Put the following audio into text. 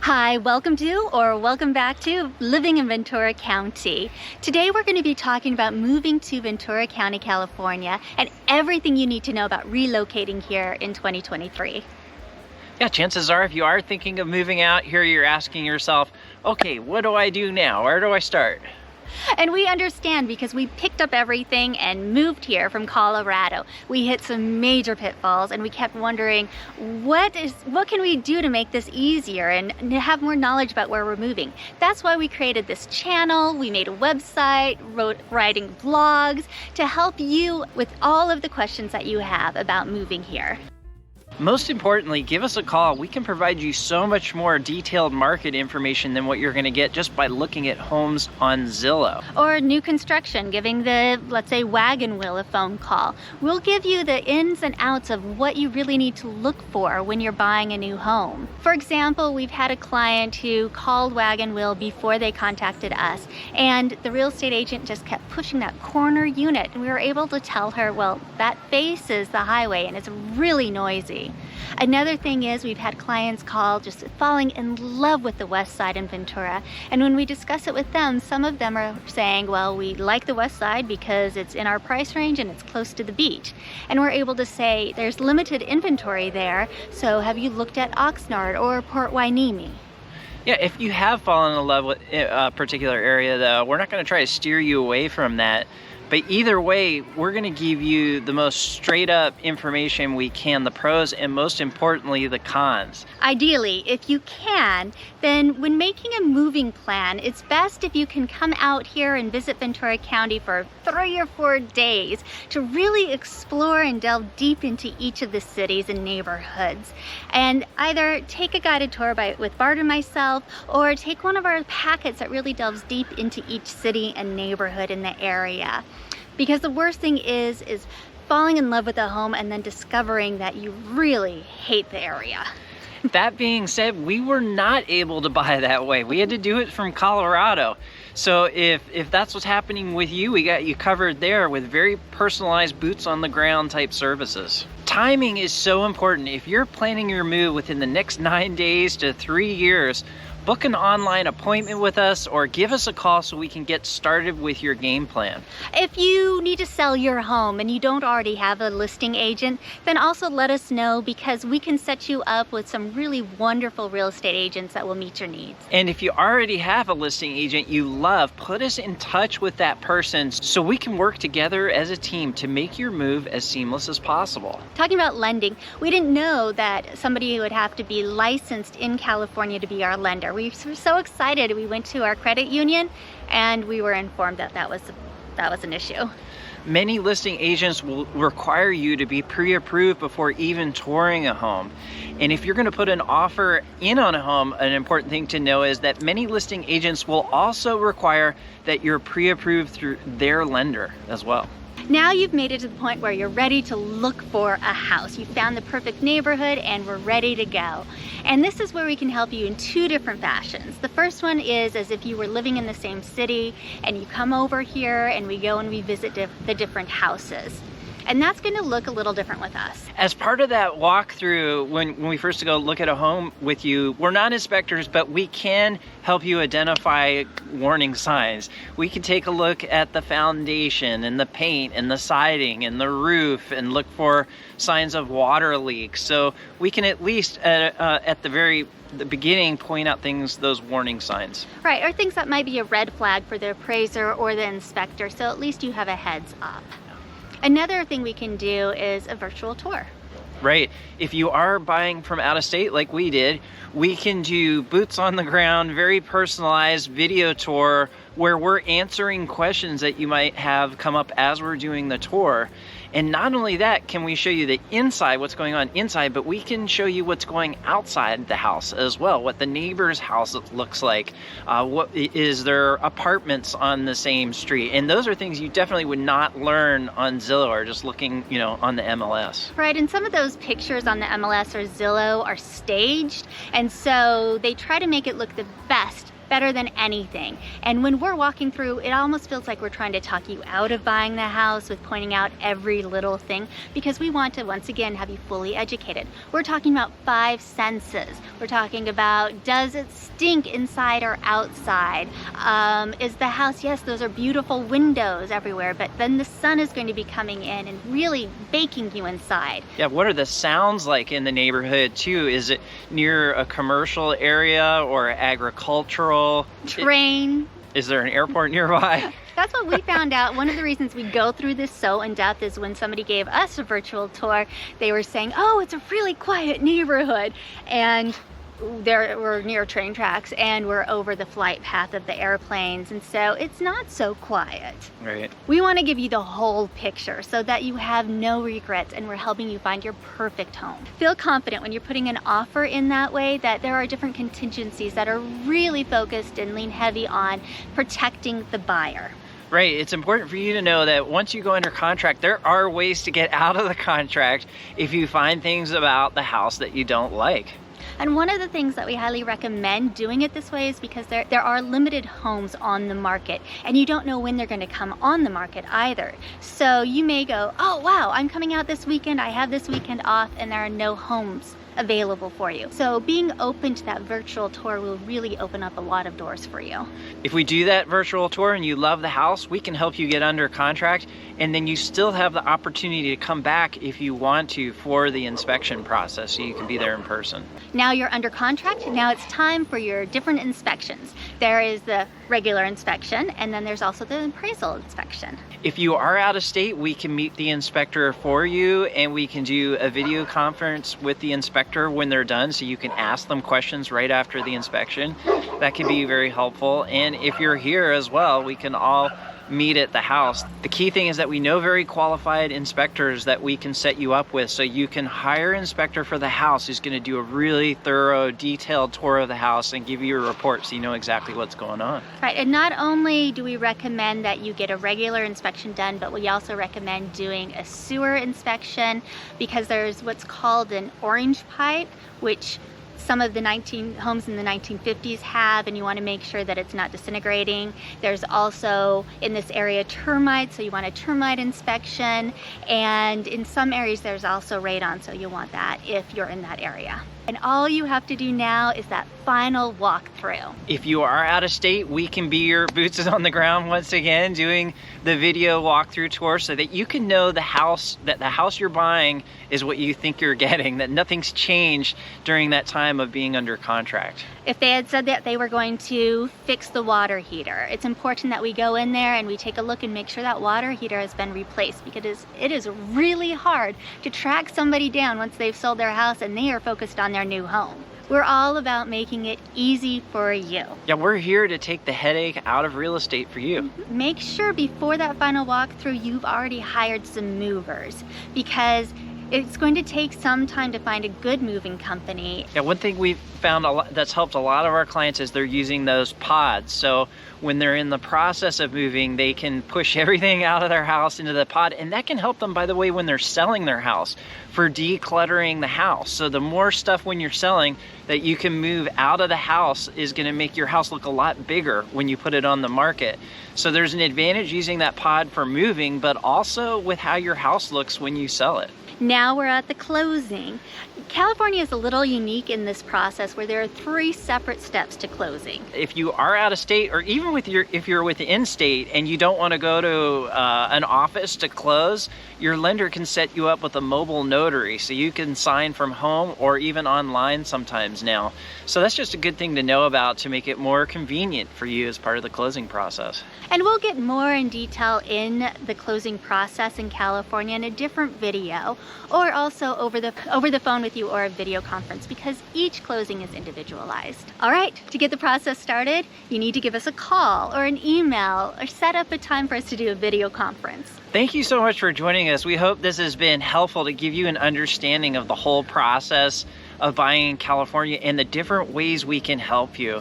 Hi, welcome back to Living in Ventura County. Today we're going to be talking about moving to Ventura County, California, and everything you need to know about relocating here in 2023. Yeah, chances are if you are thinking of moving out here, you're asking yourself, okay, what do I do now? Where do I start? And we understand because we picked up everything and moved here from Colorado. We hit some major pitfalls and we kept wondering, what can we do to make this easier and have more knowledge about where we're moving? That's why we created this channel, we made a website, writing blogs to help you with all of the questions that you have about moving here. Most importantly, give us a call. We can provide you so much more detailed market information than what you're going to get just by looking at homes on Zillow. Or new construction, giving the, let's say, wagon wheel a phone call. We'll give you the ins and outs of what you really need to look for when you're buying a new home. For example, we've had a client who called Wagon Wheel before they contacted us, and the real estate agent just kept pushing that corner unit, and we were able to tell her, well, that faces the highway and it's really noisy. Another thing is we've had clients call just falling in love with the west side in Ventura, and when we discuss it with them, some of them are saying, well, we like the west side because it's in our price range and it's close to the beach. And we're able to say there's limited inventory there, so have you looked at Oxnard or Port Hueneme? Yeah, if you have fallen in love with a particular area though, we're not going to try to steer you away from that. But either way, we're going to give you the most straight up information we can, the pros and most importantly, the cons. Ideally, if you can, then when making a moving plan, it's best if you can come out here and visit Ventura County for 3 or 4 days to really explore and delve deep into each of the cities and neighborhoods. And either take a guided tour with Bart and myself, or take one of our packets that really delves deep into each city and neighborhood in the area. Because the worst thing is falling in love with a home and then discovering that you really hate the area. That being said, we were not able to buy that way. We had to do it from Colorado. So if that's what's happening with you, we got you covered there with very personalized boots on the ground type services. Timing is so important. If you're planning your move within the next 9 days to 3 years, book an online appointment with us or give us a call so we can get started with your game plan. If you need to sell your home and you don't already have a listing agent, then also let us know, because we can set you up with some really wonderful real estate agents that will meet your needs. And if you already have a listing agent you love, put us in touch with that person so we can work together as a team to make your move as seamless as possible. Talking about lending, we didn't know that somebody would have to be licensed in California to be our lender. We were so excited. We went to our credit union and we were informed that that was an issue. Many listing agents will require you to be pre-approved before even touring a home. And if you're going to put an offer in on a home, an important thing to know is that many listing agents will also require that you're pre-approved through their lender as well. Now you've made it to the point where you're ready to look for a house. You found the perfect neighborhood and we're ready to go. And this is where we can help you in 2 different fashions. The first one is as if you were living in the same city and you come over here and we go and we visit the different houses. And that's going to look a little different with us. As part of that walkthrough, when we first go look at a home with you, we're not inspectors, but we can help you identify warning signs. We can take a look at the foundation and the paint and the siding and the roof and look for signs of water leaks. So we can at least at the beginning point out those warning signs. Right, or things that might be a red flag for the appraiser or the inspector, so at least you have a heads up. Another thing we can do is a virtual tour. Right. If you are buying from out of state like we did, we can do boots on the ground, very personalized video tour where we're answering questions that you might have come up as we're doing the tour. And not only that, can we show you the inside, what's going on inside, but we can show you what's going outside the house as well, what the neighbor's house looks like, what is there apartments on the same street. And those are things you definitely would not learn on Zillow or just looking, on the MLS. Right, and some of those pictures on the MLS or Zillow are staged, and so they try to make it look the best better than anything. And when we're walking through, it almost feels like we're trying to talk you out of buying the house with pointing out every little thing, because we want to, once again, have you fully educated. We're talking about 5 senses. We're talking about, does it stink inside or outside? Is the house, yes, those are beautiful windows everywhere, but then the sun is going to be coming in and really baking you inside. Yeah, what are the sounds like in the neighborhood too? Is it near a commercial area or agricultural? Train. Is there an airport nearby? That's what we found out. One of the reasons we go through this so in depth is when somebody gave us a virtual tour, they were saying, oh, it's a really quiet neighborhood. And we're near train tracks and we're over the flight path of the airplanes, and so it's not so quiet. Right. We want to give you the whole picture so that you have no regrets, and we're helping you find your perfect home. Feel confident when you're putting an offer in that way that there are different contingencies that are really focused and lean heavy on protecting the buyer. Right, it's important for you to know that once you go under contract, there are ways to get out of the contract if you find things about the house that you don't like. And one of the things that we highly recommend doing it this way is because there are limited homes on the market, and you don't know when they're going to come on the market either. So you may go, oh wow, I'm coming out this weekend, I have this weekend off, and there are no homes available for you. So being open to that virtual tour will really open up a lot of doors for you. If we do that virtual tour and you love the house, we can help you get under contract, and then you still have the opportunity to come back if you want to for the inspection process, so you can be there in person. Now you're under contract, now it's time for your different inspections. There is the regular inspection, and then there's also the appraisal inspection. If you are out of state, we can meet the inspector for you, and we can do a video conference with the inspector when they're done, so you can ask them questions right after the inspection. That can be very helpful. And if you're here as well, we can all meet at the house. The key thing is that we know very qualified inspectors that we can set you up with, so you can hire an inspector for the house who's going to do a really thorough, detailed tour of the house and give you a report so you know exactly what's going on. Right, and not only do we recommend that you get a regular inspection done, but we also recommend doing a sewer inspection, because there's what's called an orange pipe, which some of the homes in the 1950s have, and you want to make sure that it's not disintegrating. There's also in this area termites, so you want a termite inspection, and in some areas there's also radon, so you'll want that if you're in that area. And all you have to do now is that final walkthrough. If you are out of state, we can be your boots on the ground once again, doing the video walkthrough tour so that you can know the house you're buying is what you think you're getting, that nothing's changed during that time of being under contract. If they had said that they were going to fix the water heater, it's important that we go in there and we take a look and make sure that water heater has been replaced, because it is really hard to track somebody down once they've sold their house and they are focused on their new home. We're all about making it easy for you. Yeah, we're here to take the headache out of real estate for you. Make sure before that final walkthrough you've already hired some movers, because it's going to take some time to find a good moving company. Yeah, one thing we've found that's helped a lot of our clients is they're using those pods. So when they're in the process of moving, they can push everything out of their house into the pod, and that can help them, by the way, when they're selling their house, for decluttering the house. So the more stuff when you're selling that you can move out of the house is going to make your house look a lot bigger when you put it on the market. So there's an advantage using that pod for moving, but also with how your house looks when you sell it. Now we're at the closing. California is a little unique in this process where there are 3 separate steps to closing. If you are out of state, or even if you're within state and you don't want to go to an office to close, your lender can set you up with a mobile notary, so you can sign from home or even online sometimes now. So that's just a good thing to know about to make it more convenient for you as part of the closing process. And we'll get more in detail in the closing process in California in a different video, or also over the phone with you, or a video conference, because each closing is individualized. All right, to get the process started, you need to give us a call or an email or set up a time for us to do a video conference. Thank you so much for joining us. We hope this has been helpful to give you an understanding of the whole process of buying in California and the different ways we can help you.